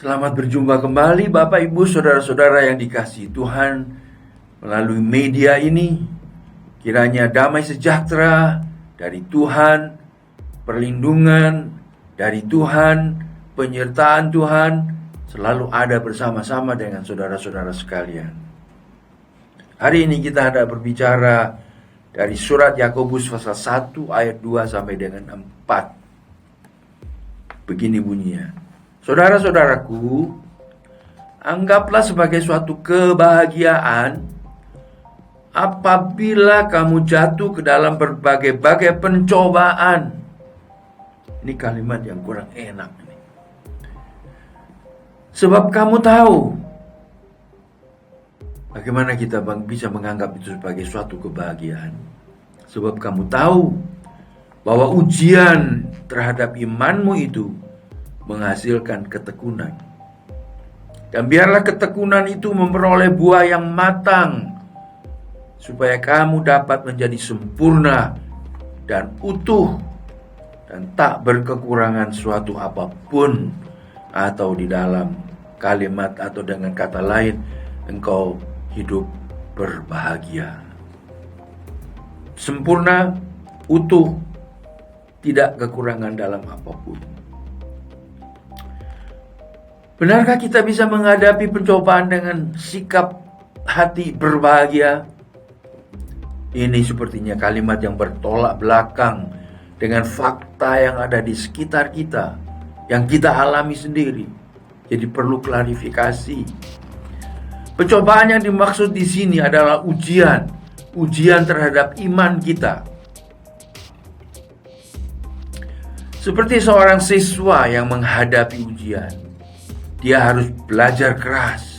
Selamat berjumpa kembali Bapak Ibu Saudara-saudara yang dikasihi Tuhan. Melalui media ini kiranya damai sejahtera dari Tuhan, perlindungan dari Tuhan, penyertaan Tuhan selalu ada bersama-sama dengan saudara-saudara sekalian. Hari ini kita hendak berbicara dari surat Yakobus pasal 1 ayat 2 sampai dengan 4. Begini bunyinya. Saudara-saudaraku, anggaplah sebagai suatu kebahagiaan apabila kamu jatuh ke dalam berbagai-bagai pencobaan. Ini kalimat yang kurang enak. Sebab kamu tahu. Bagaimana kita bisa menganggap itu sebagai suatu kebahagiaan? Sebab kamu tahu bahwa ujian terhadap imanmu itu menghasilkan ketekunan. Dan biarlah ketekunan itu memperoleh buah yang matang, supaya kamu dapat menjadi sempurna dan utuh dan tak berkekurangan suatu apapun. Atau di dalam kalimat atau dengan kata lain, engkau hidup berbahagia, sempurna, utuh, tidak kekurangan dalam apapun. Benarkah kita bisa menghadapi pencobaan dengan sikap hati berbahagia? Ini sepertinya kalimat yang bertolak belakang dengan fakta yang ada di sekitar kita, yang kita alami sendiri. Jadi perlu klarifikasi. Pencobaan yang dimaksud di sini adalah ujian terhadap iman kita. Seperti seorang siswa yang menghadapi ujian. Dia harus belajar keras,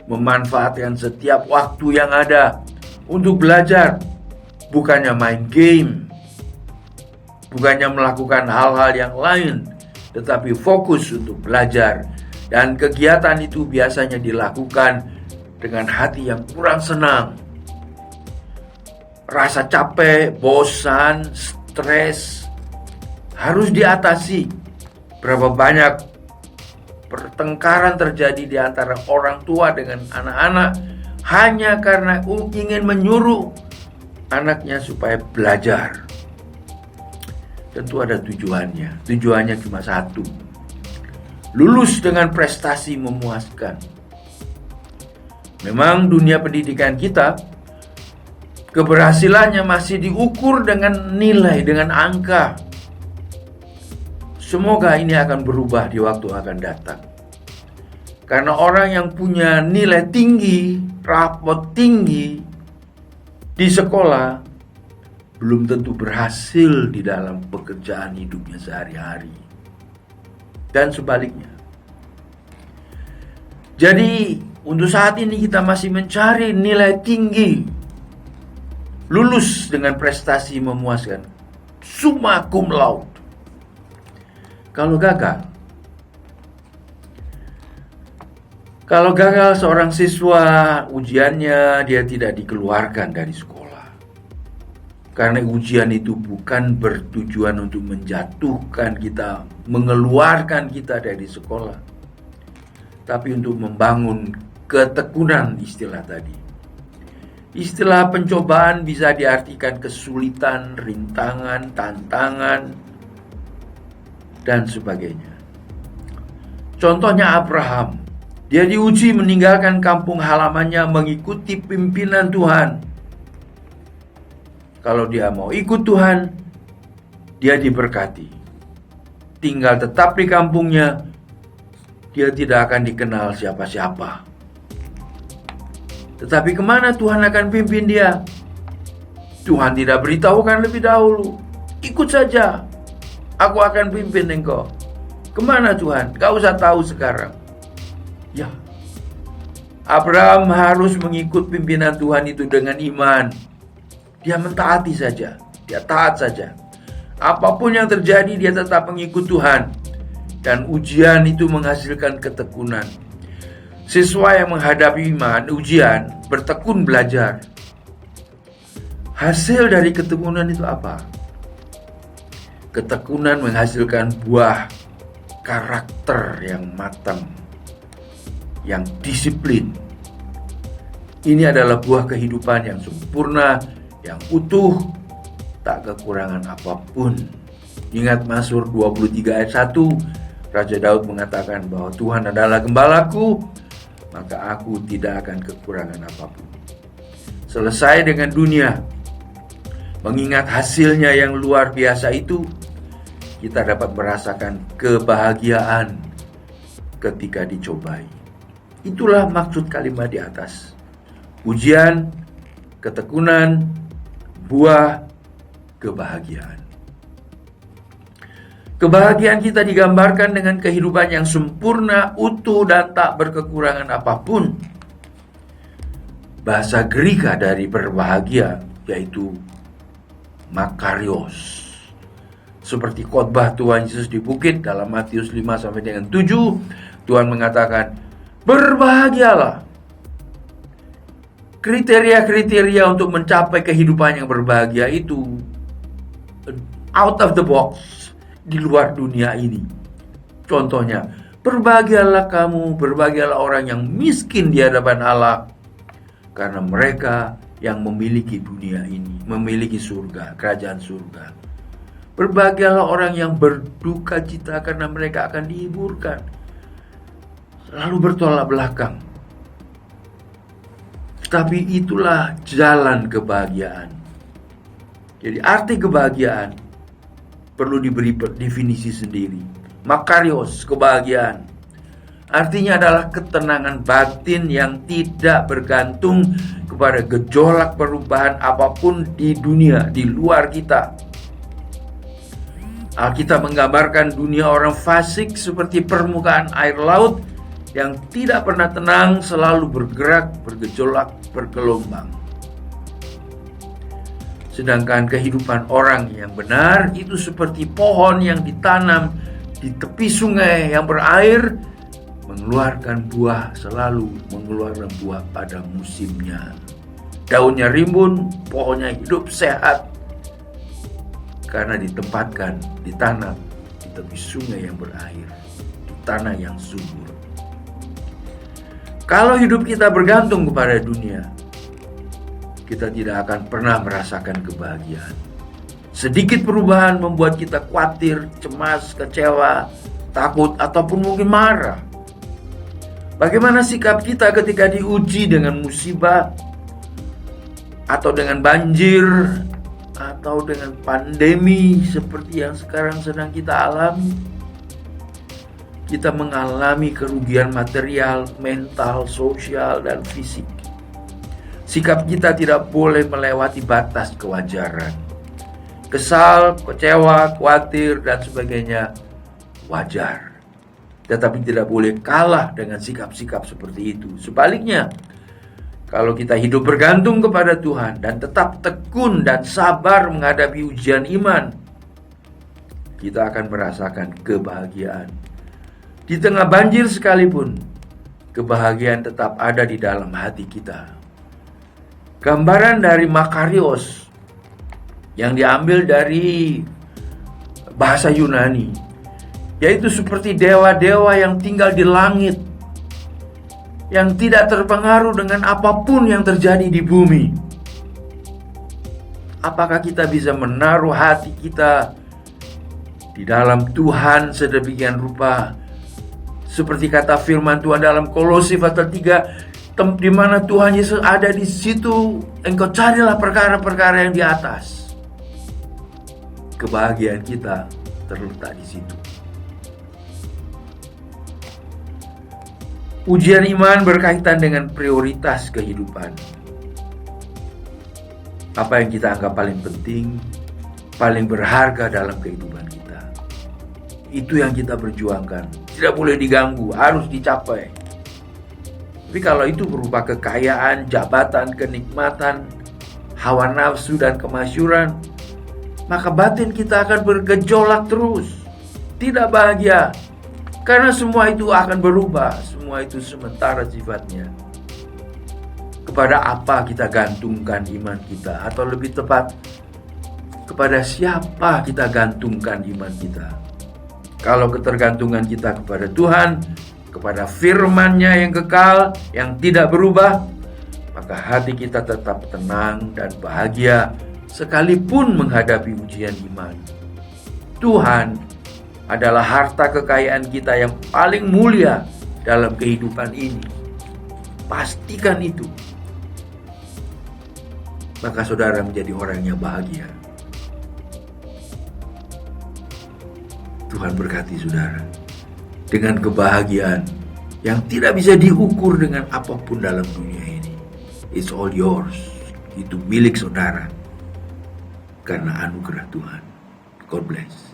memanfaatkan setiap waktu yang ada untuk belajar, bukannya main game, bukannya melakukan hal-hal yang lain, tetapi fokus untuk belajar. Dan kegiatan itu biasanya dilakukan dengan hati yang kurang senang. Rasa capek, bosan, stres harus diatasi. Berapa banyak pertengkaran terjadi di antara orang tua dengan anak-anak hanya karena ingin menyuruh anaknya supaya belajar. Tentu ada tujuannya. Tujuannya cuma satu. Lulus dengan prestasi memuaskan. Memang dunia pendidikan kita, keberhasilannya masih diukur dengan nilai, dengan angka. Semoga ini akan berubah di waktu akan datang. Karena orang yang punya nilai tinggi, rapot tinggi di sekolah belum tentu berhasil di dalam pekerjaan hidupnya sehari-hari. Dan sebaliknya. Jadi untuk saat ini kita masih mencari nilai tinggi, lulus dengan prestasi memuaskan, summa cum laude. Kalau gagal seorang siswa, ujiannya dia tidak dikeluarkan dari sekolah. Karena ujian itu bukan bertujuan untuk menjatuhkan kita, mengeluarkan kita dari sekolah, tapi untuk membangun ketekunan, istilah tadi. Istilah pencobaan bisa diartikan kesulitan, rintangan, tantangan, dan sebagainya. Contohnya Abraham, dia diuji meninggalkan kampung halamannya mengikuti pimpinan Tuhan. Kalau dia mau ikut Tuhan, dia diberkati. Tinggal tetap di kampungnya, dia tidak akan dikenal siapa-siapa. Tetapi kemana Tuhan akan pimpin dia? Tuhan tidak beritahukan lebih dahulu. Ikut saja. Aku akan pimpin engkau. Kemana Tuhan? Gak usah tahu sekarang. Ya, Abraham harus mengikut pimpinan Tuhan itu dengan iman. Dia mentaati saja. Dia taat saja. Apapun yang terjadi, dia tetap mengikut Tuhan. Dan ujian itu menghasilkan ketekunan. Siswa yang menghadapi ujian, bertekun belajar. Hasil dari ketekunan itu apa? Ketekunan menghasilkan buah karakter yang matang, yang disiplin. Ini adalah buah kehidupan yang sempurna, yang utuh, tak kekurangan apapun. Ingat Mazmur 23 ayat 1, Raja Daud mengatakan bahwa Tuhan adalah gembalaku, maka aku tidak akan kekurangan apapun. Selesai dengan dunia, mengingat hasilnya yang luar biasa itu, kita dapat merasakan kebahagiaan ketika dicobai. Itulah maksud kalimat di atas. Ujian, ketekunan, buah kebahagiaan. Kebahagiaan kita digambarkan dengan kehidupan yang sempurna, utuh, dan tak berkekurangan apapun. Bahasa Greka dari berbahagia yaitu makarios. Seperti khotbah Tuhan Yesus di bukit dalam Matius 5-7, Tuhan mengatakan, berbahagialah. Kriteria-kriteria untuk mencapai kehidupan yang berbahagia itu out of the box, di luar dunia ini. Contohnya, berbahagialah kamu, berbahagialah orang yang miskin di hadapan Allah, karena mereka yang memiliki dunia ini, memiliki surga, kerajaan surga. Berbahagialah orang yang berduka cita, karena mereka akan dihiburkan. Lalu bertolak belakang. Tapi itulah jalan kebahagiaan. Jadi arti kebahagiaan perlu diberi definisi sendiri. Makarios, kebahagiaan, artinya adalah ketenangan batin yang tidak bergantung kepada gejolak perubahan apapun di dunia, di luar kita. Alkitab menggambarkan dunia orang fasik seperti permukaan air laut yang tidak pernah tenang, selalu bergerak, bergejolak, bergelombang. Sedangkan kehidupan orang yang benar itu seperti pohon yang ditanam di tepi sungai yang berair, mengeluarkan buah, selalu mengeluarkan buah pada musimnya. Daunnya rimbun, pohonnya hidup sehat, karena ditempatkan, ditanam di tepi sungai yang berair, di tanah yang subur. Kalau hidup kita bergantung kepada dunia, kita tidak akan pernah merasakan kebahagiaan. Sedikit perubahan membuat kita khawatir, cemas, kecewa, takut, ataupun mungkin marah. Bagaimana sikap kita ketika diuji dengan musibah, atau dengan banjir, atau dengan pandemi seperti yang sekarang sedang kita alami? Kita mengalami kerugian material, mental, sosial, dan fisik. Sikap kita tidak boleh melewati batas kewajaran. Kesal, kecewa, khawatir, dan sebagainya wajar. Tetapi tidak boleh kalah dengan sikap-sikap seperti itu. Sebaliknya, kalau kita hidup bergantung kepada Tuhan dan tetap tekun dan sabar menghadapi ujian iman, kita akan merasakan kebahagiaan. Di tengah banjir sekalipun, kebahagiaan tetap ada di dalam hati kita. Gambaran dari makarios yang diambil dari bahasa Yunani, yaitu seperti dewa-dewa yang tinggal di langit, yang tidak terpengaruh dengan apapun yang terjadi di bumi. Apakah kita bisa menaruh hati kita di dalam Tuhan sedemikian rupa? Seperti kata firman Tuhan dalam Kolose pasal 3, di mana Tuhan Yesus ada di situ, engkau carilah perkara-perkara yang di atas. Kebahagiaan kita terletak di situ. Ujian iman berkaitan dengan prioritas kehidupan. Apa yang kita anggap paling penting, paling berharga dalam kehidupan kita, itu yang kita perjuangkan. Tidak boleh diganggu, harus dicapai. Tapi kalau itu berupa kekayaan, jabatan, kenikmatan, hawa nafsu, dan kemasyuran, maka batin kita akan bergejolak terus, tidak bahagia. Karena semua itu akan berubah, semua itu sementara sifatnya. Kepada apa kita gantungkan iman kita, atau lebih tepat, kepada siapa kita gantungkan iman kita? Kalau ketergantungan kita kepada Tuhan, kepada firman-Nya yang kekal, yang tidak berubah, maka hati kita tetap tenang dan bahagia sekalipun menghadapi ujian iman. Tuhan adalah harta kekayaan kita yang paling mulia dalam kehidupan ini. Pastikan itu. Maka saudara menjadi orang yang bahagia. Tuhan berkati saudara dengan kebahagiaan yang tidak bisa diukur dengan apapun dalam dunia ini. It's all yours. Itu milik saudara karena anugerah Tuhan. God bless.